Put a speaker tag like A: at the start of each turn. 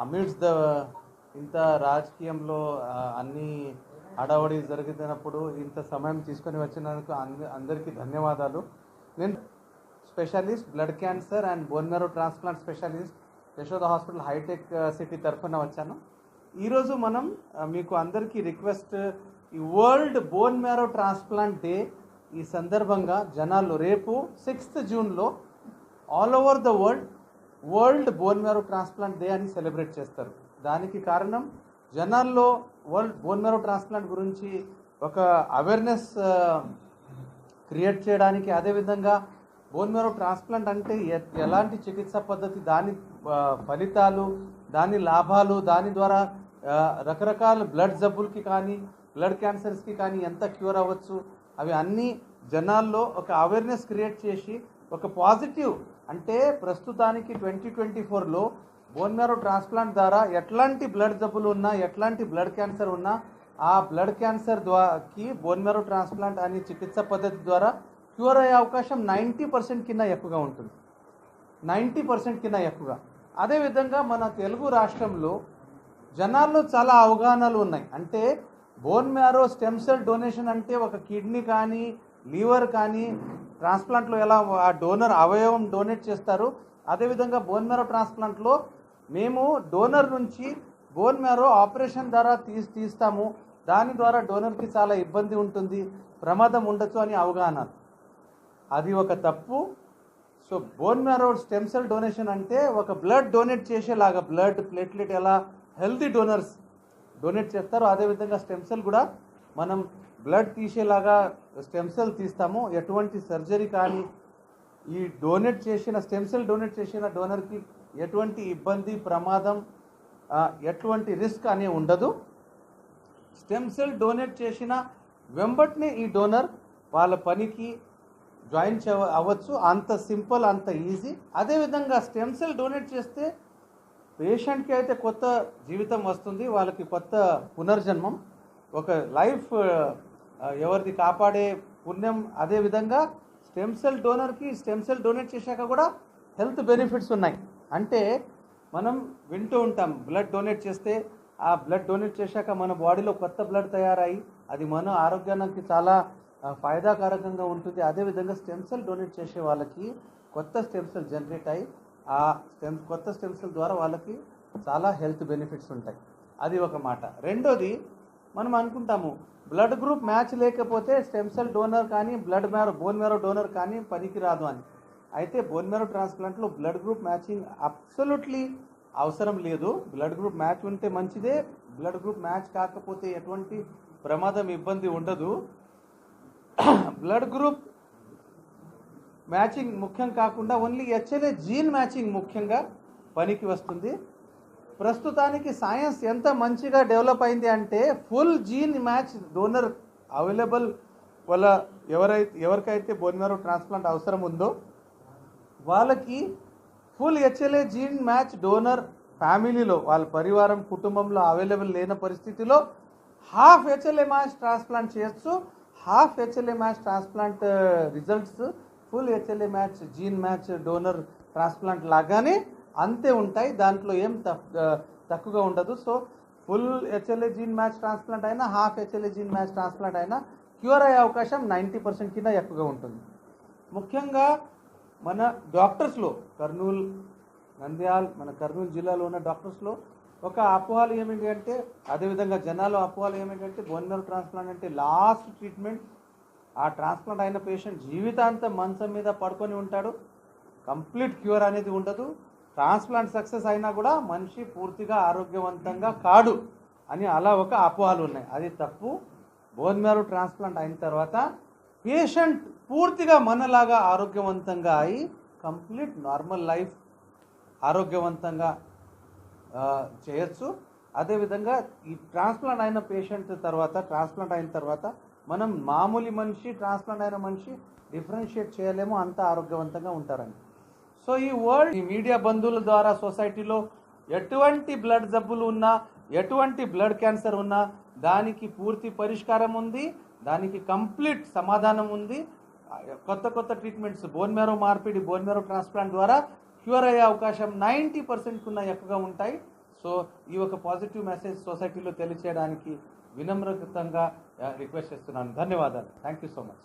A: Amidst the ఇంత రాజకీయంలో అన్ని హడావడి జరుగుతున్నప్పుడు ఇంత సమయం తీసుకొని వచ్చినందుకు అందరికీ ధన్యవాదాలు. నేను specialist blood cancer and bone marrow transplant specialist Yashoda hospital హైటెక్ సిటీ తరఫున వచ్చాను. ఈరోజు మనం మీకు అందరికీ రిక్వెస్ట్, ఈ world bone marrow transplant day ఈ సందర్భంగా జనాలు రేపు 6th జూన్లో all over the world bone marrow transplant day అని సెలబ్రేట్ చేస్తారు. దానికి కారణం జనాల్లో వరల్డ్ బోన్ మ్యారో ట్రాన్స్ప్లాంట్ గురించి ఒక అవేర్నెస్ క్రియేట్ చేయడానికి, అదేవిధంగా బోన్ మ్యారో ట్రాన్స్ప్లాంట్ అంటే ఎలాంటి చికిత్సా పద్ధతి, దాని ఫలితాలు, దాని లాభాలు, దాని ద్వారా రకరకాల బ్లడ్ జబ్బులకి కానీ బ్లడ్ క్యాన్సర్స్కి కానీ ఎంత క్యూర్ అవ్వచ్చు, అవి అన్నీ జనాల్లో ఒక అవేర్నెస్ క్రియేట్ చేసి ఒక పాజిటివ్, అంటే ప్రస్తుతానికి 2024లో బోన్ మ్యారో ట్రాన్స్ప్లాంట్ ద్వారా ఎట్లాంటి బ్లడ్ జబ్బులు ఉన్నా, ఎట్లాంటి బ్లడ్ క్యాన్సర్ ఉన్నా, ఆ బ్లడ్ క్యాన్సర్ ద్వారాకి బోన్ మ్యారో ట్రాన్స్ప్లాంట్ అనే చికిత్సా పద్ధతి ద్వారా క్యూర్ అయ్యే అవకాశం 90% కింద ఎక్కువగా ఉంటుంది. 90% కింద ఎక్కువగా. అదేవిధంగా మన తెలుగు రాష్ట్రంలో జనాల్లో చాలా అవగాహనలు ఉన్నాయి. అంటే bone marrow stem cell donation అంటే ఒక కిడ్నీ కానీ లివర్ కానీ ట్రాన్స్ప్లాంట్లో ఎలా ఆ డోనర్ అవయవం డొనేట్ చేస్తారు, అదేవిధంగా బోన్ మ్యారో ట్రాన్స్ప్లాంట్లో మేము డోనర్ నుంచి బోన్ మ్యారో ఆపరేషన్ ద్వారా తీస్తాము, దాని ద్వారా డోనర్కి చాలా ఇబ్బంది ఉంటుంది, ప్రమాదం ఉండొచ్చు అని అవగాహన. అది ఒక తప్పు. So bone marrow stem cell donation అంటే ఒక బ్లడ్ డొనేట్ చేసేలాగా, బ్లడ్ ప్లేట్లెట్ ఎలా హెల్తీ డోనర్స్ డొనేట్ చేస్తారో అదేవిధంగా స్టెమ్ సెల్ కూడా మనం బ్లడ్ తీసేలాగా స్టెమ్ సెల్ తీస్తాము. ఎటువంటి సర్జరీ కానీ ఈ డొనేట్ చేసిన స్టెమ్ సెల్ డొనేట్ చేసిన డోనర్కి ఎటువంటి ఇబ్బంది, ప్రమాదం, ఎటువంటి రిస్క్ అనే ఉండదు. స్టెమ్ సెల్ డొనేట్ చేసిన వెంబటనే ఈ డోనర్ వాళ్ళ పనికి జాయిన్ అవ్వచ్చు. అంత సింపుల్, అంత ఈజీ. అదేవిధంగా స్టెమ్ సెల్ డొనేట్ చేస్తే పేషెంట్కి అయితే కొత్త జీవితం వస్తుంది, వాళ్ళకి కొత్త పునర్జన్మం, ఒక లైఫ్ ఎవరిది కాపాడే పుణ్యం. అదేవిధంగా స్టెమ్ సెల్ డోనర్కి స్టెమ్ సెల్ డొనేట్ చేశాక కూడా హెల్త్ బెనిఫిట్స్ ఉన్నాయి. అంటే మనం వింటూ ఉంటాం, బ్లడ్ డొనేట్ చేస్తే ఆ బ్లడ్ డొనేట్ చేశాక మన బాడీలో కొత్త బ్లడ్ తయారయ్యి అది మన ఆరోగ్యానికి చాలా ఫాయిదాకారకంగా ఉంటుంది. అదేవిధంగా స్టెమ్ సెల్ డొనేట్ చేసే వాళ్ళకి కొత్త స్టెమ్ సెల్ జనరేట్ అయ్యి ఆ కొత్త స్టెమ్ సెల్ ద్వారా వాళ్ళకి చాలా హెల్త్ బెనిఫిట్స్ ఉంటాయి. అది ఒక మాట. రెండోది, మనం అనుకుంటాము బ్లడ్ గ్రూప్ మ్యాచ్ లేకపోతే స్టెమ్ సెల్ డోనర్ కానీ బోన్ మ్యారో డోనర్ కానీ పనికి రాదు అని. అయితే బోన్ మ్యారో ట్రాన్స్ప్లాంట్లో బ్లడ్ గ్రూప్ మ్యాచింగ్ అబ్సల్యూట్లీ అవసరం లేదు. బ్లడ్ గ్రూప్ మ్యాచ్ ఉంటే మంచిదే, బ్లడ్ గ్రూప్ మ్యాచ్ కాకపోతే ఎటువంటి ప్రమాదం, ఇబ్బంది ఉండదు. బ్లడ్ గ్రూప్ మ్యాచింగ్ ముఖ్యం కాకుండా ఓన్లీ HLA జీన్ మ్యాచింగ్ ముఖ్యంగా పనికి వస్తుంది. ప్రస్తుతానికి సైన్స్ ఎంత మంచిగా డెవలప్ అయింది అంటే full gene match donor available వల్ల ఎవరికైతే బోన్ మ్యారో ట్రాన్స్ప్లాంట్ అవసరం ఉందో వాళ్ళకి full HLA gene match donor ఫ్యామిలీలో, వాళ్ళ పరివారం కుటుంబంలో అవైలబుల్ లేని పరిస్థితిలో హాఫ్ HLA మ్యాచ్ ట్రాన్స్ప్లాంట్ చేయొచ్చు. Half HLA match transplant results full HLA match gene match donor transplant లాగానే అంతే ఉంటాయి, దాంట్లో ఏం తక్కువగా ఉండదు. So full HLA gene match transplant అయినా half HLA gene match transplant అయినా క్యూర్ అయ్యే అవకాశం 90% కింద ఎక్కువగా ఉంటుంది. ముఖ్యంగా మన డాక్టర్స్లో మన కర్నూలు జిల్లాలో ఉన్న డాక్టర్స్లో ఒక అపోహలు ఏమిటి అంటే, అదేవిధంగా జనాల్లో అపోహలు ఏమిటంటే బోన్ మ్యారో ట్రాన్స్ప్లాంట్ అంటే లాస్ట్ ట్రీట్మెంట్, ఆ ట్రాన్స్ప్లాంట్ అయిన పేషెంట్ జీవితాంతం మంచం మీద పడుకొని ఉంటాడు, కంప్లీట్ క్యూర్ అనేది ఉండదు, ట్రాన్స్ప్లాంట్ సక్సెస్ అయినా కూడా మనిషి పూర్తిగా ఆరోగ్యవంతంగా కాడు అని అలా ఒక అపోహలు ఉన్నాయి. అది తప్పు. బోన్ మ్యారో ట్రాన్స్ప్లాంట్ అయిన తర్వాత పేషెంట్ పూర్తిగా మనలాగా ఆరోగ్యవంతంగా అయి కంప్లీట్ నార్మల్ లైఫ్ ఆరోగ్యవంతంగా చేయొచ్చు. అదేవిధంగా ఈ ట్రాన్స్ప్లాంట్ అయిన పేషెంట్ ట్రాన్స్ప్లాంట్ అయిన తర్వాత మనం మామూలు మనిషి, ట్రాన్స్ప్లాంట్ అయిన మనిషి డిఫరెన్షియేట్ చేయలేము, అంత ఆరోగ్యవంతంగా ఉంటారని. సో ఈ మీడియా బంధువుల ద్వారా సొసైటీలో ఎటువంటి బ్లడ్ జబ్బులు ఉన్నా, ఎటువంటి బ్లడ్ క్యాన్సర్ ఉన్నా దానికి పూర్తి పరిష్కారం ఉంది, దానికి కంప్లీట్ సమాధానం ఉంది. కొత్త ట్రీట్మెంట్స్, బోన్ మ్యారో మార్పిడి, బోన్ మ్యారో ట్రాన్స్ప్లాంట్ ద్వారా క్యూర్ అయ్యే అవకాశం 90% కన్నా ఎక్కువగా ఉంటాయి. సో ఈ ఒక పాజిటివ్ మెసేజ్ సొసైటీలో తెలియచేయడానికి వినమ్రతంగా రిక్వెస్ట్ చేస్తున్నాను. ధన్యవాదాలు. Thank you so much.